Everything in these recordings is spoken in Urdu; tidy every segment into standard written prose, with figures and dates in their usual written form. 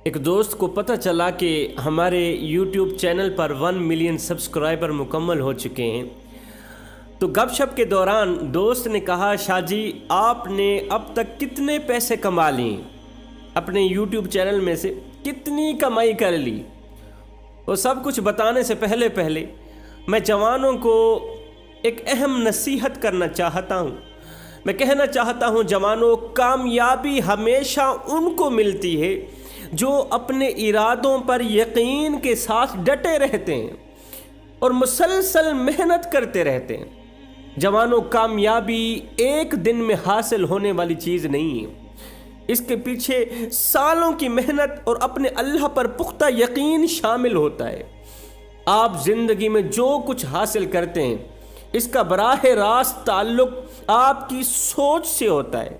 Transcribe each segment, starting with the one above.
ایک دوست کو پتہ چلا کہ ہمارے یوٹیوب چینل پر 1 ملین سبسکرائبر مکمل ہو چکے ہیں، تو گپ شپ کے دوران دوست نے کہا، شاہ جی آپ نے اب تک کتنے پیسے کما لیے، اپنے یوٹیوب چینل میں سے کتنی کمائی کر لی؟ وہ سب کچھ بتانے سے پہلے میں جوانوں کو ایک اہم نصیحت کرنا چاہتا ہوں۔ میں کہنا چاہتا ہوں، جوانوں، کامیابی ہمیشہ ان کو ملتی ہے جو اپنے ارادوں پر یقین کے ساتھ ڈٹے رہتے ہیں اور مسلسل محنت کرتے رہتے ہیں۔ جوانوں، کامیابی ایک دن میں حاصل ہونے والی چیز نہیں ہے، اس کے پیچھے سالوں کی محنت اور اپنے اللہ پر پختہ یقین شامل ہوتا ہے۔ آپ زندگی میں جو کچھ حاصل کرتے ہیں، اس کا براہ راست تعلق آپ کی سوچ سے ہوتا ہے۔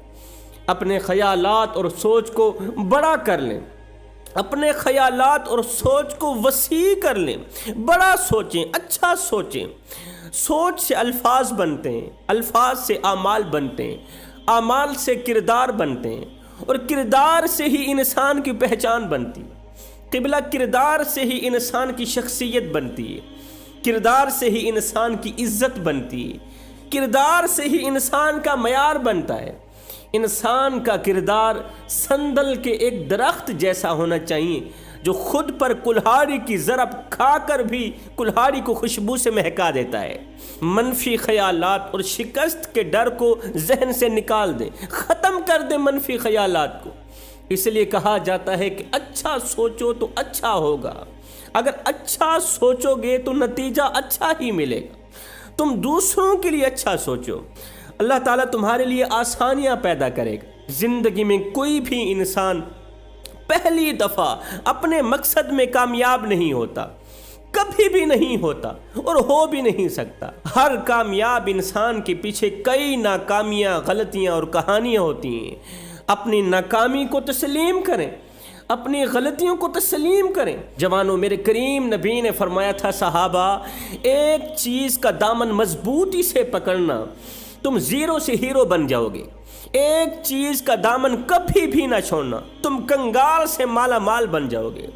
اپنے خیالات اور سوچ کو بڑا کر لیں، اپنے خیالات اور سوچ کو وسیع کر لیں، بڑا سوچیں، اچھا سوچیں۔ سوچ سے الفاظ بنتے ہیں، الفاظ سے اعمال بنتے ہیں، اعمال سے کردار بنتے ہیں، اور کردار سے ہی انسان کی پہچان بنتی ہے۔ قبلہ، کردار سے ہی انسان کی شخصیت بنتی ہے، کردار سے ہی انسان کی عزت بنتی ہے، کردار سے ہی انسان کا معیار بنتا ہے۔ انسان کا کردار سندل کے ایک درخت جیسا ہونا چاہیے جو خود پر کلہاڑی کی ضرب کھا کر بھی کلہاڑی کو خوشبو سے مہکا دیتا ہے۔ منفی خیالات اور شکست کے ڈر کو ذہن سے نکال دیں، ختم کر دیں منفی خیالات کو۔ اس لیے کہا جاتا ہے کہ اچھا سوچو تو اچھا ہوگا۔ اگر اچھا سوچو گے تو نتیجہ اچھا ہی ملے گا۔ تم دوسروں کے لیے اچھا سوچو، اللہ تعالیٰ تمہارے لیے آسانیاں پیدا کرے گا۔ زندگی میں کوئی بھی انسان پہلی دفعہ اپنے مقصد میں کامیاب نہیں ہوتا، کبھی بھی نہیں ہوتا اور ہو بھی نہیں سکتا۔ ہر کامیاب انسان کے پیچھے کئی ناکامیاں، غلطیاں اور کہانیاں ہوتی ہیں۔ اپنی ناکامی کو تسلیم کریں، اپنی غلطیوں کو تسلیم کریں۔ جوانوں، میرے کریم نبی نے فرمایا تھا، صحابہ، ایک چیز کا دامن مضبوطی سے پکڑنا، تم زیرو سے ہیرو بن جاؤ گے۔ ایک چیز کا دامن کبھی بھی نہ چھوڑنا، تم کنگال سے مالا مال بن جاؤ گے۔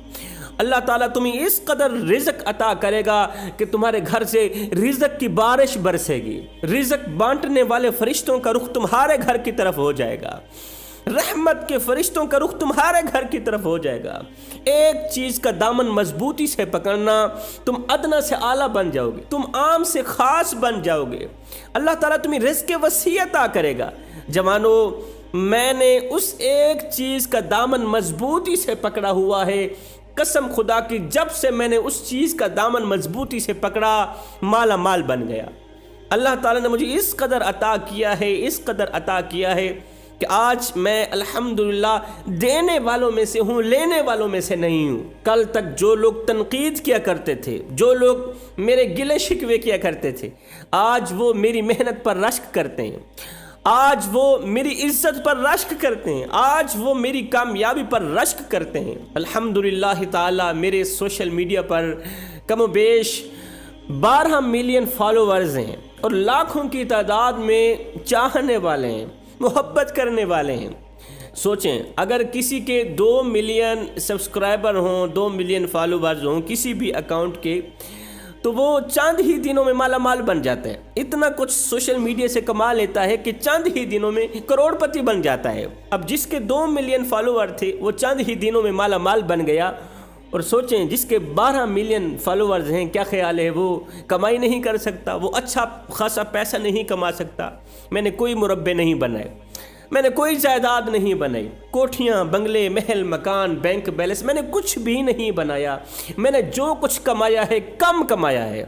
اللہ تعالیٰ تمہیں اس قدر رزق عطا کرے گا کہ تمہارے گھر سے رزق کی بارش برسے گی۔ رزق بانٹنے والے فرشتوں کا رخ تمہارے گھر کی طرف ہو جائے گا، رحمت کے فرشتوں کا رخ تمہارے گھر کی طرف ہو جائے گا۔ ایک چیز کا دامن مضبوطی سے پکڑنا، تم ادنا سے اعلیٰ بن جاؤ گے، تم عام سے خاص بن جاؤ گے۔ اللہ تعالیٰ تمہیں رزق وسیع عطا کرے گا۔ جوانوں، میں نے اس ایک چیز کا دامن مضبوطی سے پکڑا ہوا ہے، قسم خدا کی، جب سے میں نے اس چیز کا دامن مضبوطی سے پکڑا، مالا مال بن گیا۔ اللہ تعالیٰ نے مجھے اس قدر عطا کیا ہے، اس قدر عطا کیا ہے کہ آج میں الحمدللہ دینے والوں میں سے ہوں، لینے والوں میں سے نہیں ہوں۔ کل تک جو لوگ تنقید کیا کرتے تھے، جو لوگ میرے گلے شکوے کیا کرتے تھے، آج وہ میری محنت پر رشک کرتے ہیں، آج وہ میری عزت پر رشک کرتے ہیں، آج وہ میری کامیابی پر رشک کرتے ہیں۔ الحمدللہ تعالی میرے سوشل میڈیا پر کم و بیش 12 ملین فالوورز ہیں اور لاکھوں کی تعداد میں چاہنے والے ہیں، محبت کرنے والے ہیں۔ سوچیں، اگر کسی کے 2 ملین سبسکرائبر ہوں، 2 ملین فالوورز ہوں کسی بھی اکاؤنٹ کے، تو وہ چند ہی دنوں میں مالا مال بن جاتا ہے۔ اتنا کچھ سوشل میڈیا سے کما لیتا ہے کہ چند ہی دنوں میں کروڑ پتی بن جاتا ہے۔ اب جس کے 2 ملین فالوور تھے، وہ چند ہی دنوں میں مالا مال بن گیا، اور سوچیں جس کے 12 ملین فالوورز ہیں، کیا خیال ہے وہ کمائی نہیں کر سکتا، وہ اچھا خاصا پیسہ نہیں کما سکتا؟ میں نے کوئی مربع نہیں بنائے، میں نے کوئی جائیداد نہیں بنائی، کوٹھیاں، بنگلے، محل، مکان، بینک بیلنس، میں نے کچھ بھی نہیں بنایا۔ میں نے جو کچھ کمایا ہے، کم کمایا ہے،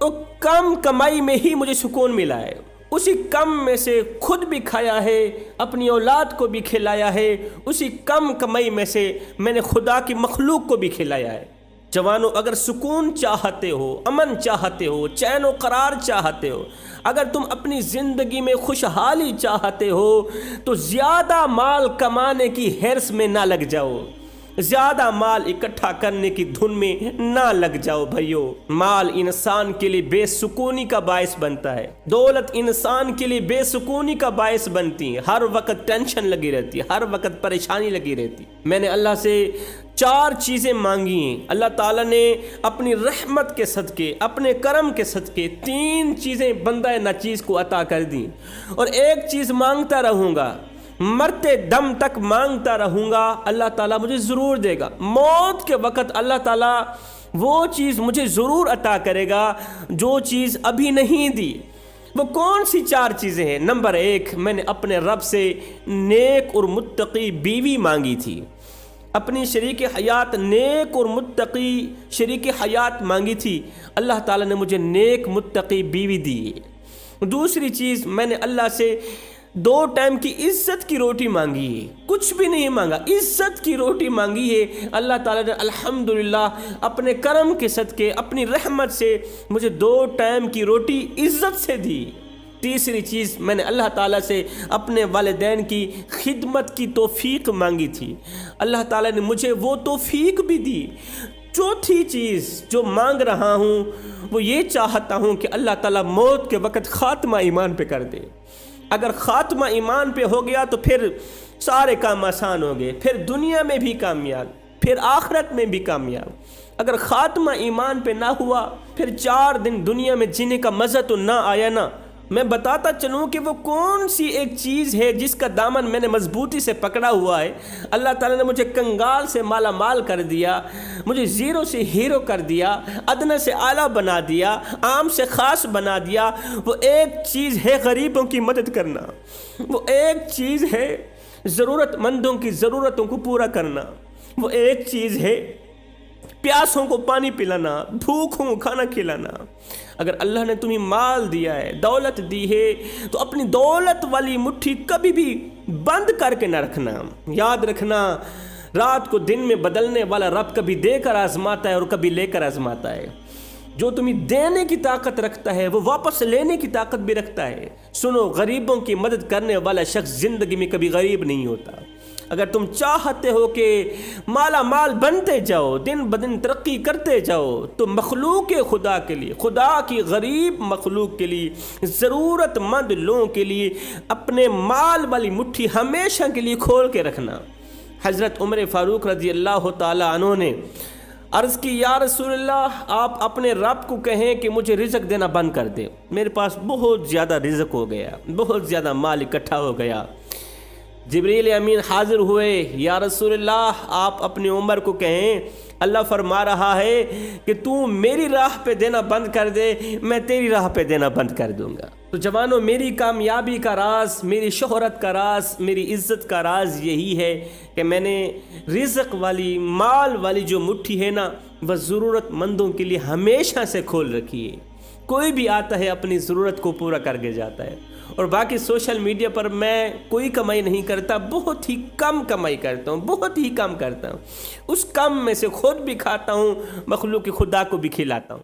تو کم کمائی میں ہی مجھے سکون ملا ہے۔ اسی کم میں سے خود بھی کھایا ہے، اپنی اولاد کو بھی کھلایا ہے، اسی کم کمائی میں سے میں نے خدا کی مخلوق کو بھی کھلایا ہے۔ جوانوں، اگر سکون چاہتے ہو، امن چاہتے ہو، چین و قرار چاہتے ہو، اگر تم اپنی زندگی میں خوشحالی چاہتے ہو، تو زیادہ مال کمانے کی حرص میں نہ لگ جاؤ۔ زیادہ مال اکٹھا کرنے کی دھن میں نہ لگ جاؤ بھائیو۔ مال انسان کے لیے بے سکونی کا باعث بنتا ہے، دولت انسان کے لیے بے سکونی کا باعث بنتی ہے، ہر وقت ٹینشن لگی رہتی ہے، ہر وقت پریشانی لگی رہتی۔ میں نے اللہ سے 4 چیزیں مانگی ہیں، اللہ تعالیٰ نے اپنی رحمت کے صدقے، اپنے کرم کے صدقے 3 چیزیں بندہ ناچیز کو عطا کر دیں، اور ایک چیز مانگتا رہوں گا، مرتے دم تک مانگتا رہوں گا، اللہ تعالیٰ مجھے ضرور دے گا۔ موت کے وقت اللہ تعالیٰ وہ چیز مجھے ضرور عطا کرے گا جو چیز ابھی نہیں دی۔ وہ کون سی 4 چیزیں ہیں؟ نمبر 1، میں نے اپنے رب سے نیک اور متقی بیوی مانگی تھی، اپنی شریک حیات نیک اور متقی شریک حیات مانگی تھی، اللہ تعالیٰ نے مجھے نیک متقی بیوی دی۔ دوسری چیز، میں نے اللہ سے 2 ٹائم کی عزت کی روٹی مانگی ہے، کچھ بھی نہیں مانگا، عزت کی روٹی مانگی ہے، اللہ تعالیٰ نے الحمدللہ اپنے کرم کے صدقے، اپنی رحمت سے مجھے 2 ٹائم کی روٹی عزت سے دی۔ تیسری چیز، میں نے اللہ تعالیٰ سے اپنے والدین کی خدمت کی توفیق مانگی تھی، اللہ تعالیٰ نے مجھے وہ توفیق بھی دی۔ چوتھی چیز جو مانگ رہا ہوں وہ یہ چاہتا ہوں کہ اللہ تعالیٰ موت کے وقت خاتمہ ایمان پہ کر دے۔ اگر خاتمہ ایمان پہ ہو گیا تو پھر سارے کام آسان ہو گئے، پھر دنیا میں بھی کامیاب، پھر آخرت میں بھی کامیاب۔ اگر خاتمہ ایمان پہ نہ ہوا، پھر 4 دن دنیا میں جینے کا مزہ تو نہ آیا نا۔ میں بتاتا چلوں کہ وہ کون سی ایک چیز ہے جس کا دامن میں نے مضبوطی سے پکڑا ہوا ہے۔ اللہ تعالیٰ نے مجھے کنگال سے مالا مال کر دیا، مجھے زیرو سے ہیرو کر دیا، ادنی سے اعلیٰ بنا دیا، عام سے خاص بنا دیا۔ وہ ایک چیز ہے غریبوں کی مدد کرنا، وہ ایک چیز ہے ضرورت مندوں کی ضرورتوں کو پورا کرنا، وہ ایک چیز ہے پیاسوں کو پانی پلانا، بھوکوں کو کھانا کھلانا۔ اگر اللہ نے تمہیں مال دیا ہے، دولت دی ہے، تو اپنی دولت والی مٹھی کبھی بھی بند کر کے نہ رکھنا۔ یاد رکھنا، رات کو دن میں بدلنے والا رب کبھی دے کر آزماتا ہے اور کبھی لے کر آزماتا ہے۔ جو تمہیں دینے کی طاقت رکھتا ہے وہ واپس لینے کی طاقت بھی رکھتا ہے۔ سنو، غریبوں کی مدد کرنے والا شخص زندگی میں کبھی غریب نہیں ہوتا۔ اگر تم چاہتے ہو کہ مالا مال بنتے جاؤ، دن بدن ترقی کرتے جاؤ، تو مخلوق خدا کے لیے، خدا کی غریب مخلوق کے لیے، ضرورت مند لوگوں کے لیے اپنے مال والی مٹھی ہمیشہ کے لیے کھول کے رکھنا۔ حضرت عمر فاروق رضی اللہ تعالیٰ عنہ نے عرض کی، یا رسول اللہ، آپ اپنے رب کو کہیں کہ مجھے رزق دینا بند کر دے، میرے پاس بہت زیادہ رزق ہو گیا، بہت زیادہ مال اکٹھا ہو گیا۔ جبریل امین حاضر ہوئے، یا رسول اللہ، آپ اپنی عمر کو کہیں اللہ فرما رہا ہے کہ تو میری راہ پہ دینا بند کر دے، میں تیری راہ پہ دینا بند کر دوں گا۔ تو جوانوں، میری کامیابی کا راز، میری شہرت کا راز، میری عزت کا راز یہی ہے کہ میں نے رزق والی، مال والی جو مٹھی ہے نا، وہ ضرورت مندوں کے لیے ہمیشہ سے کھول رکھی ہے۔ کوئی بھی آتا ہے اپنی ضرورت کو پورا کر کے جاتا ہے۔ اور باقی سوشل میڈیا پر میں کوئی کمائی نہیں کرتا، بہت ہی کم کمائی کرتا ہوں، بہت ہی کم کرتا ہوں۔ اس کم میں سے خود بھی کھاتا ہوں، مخلوق خدا کو بھی کھلاتا ہوں۔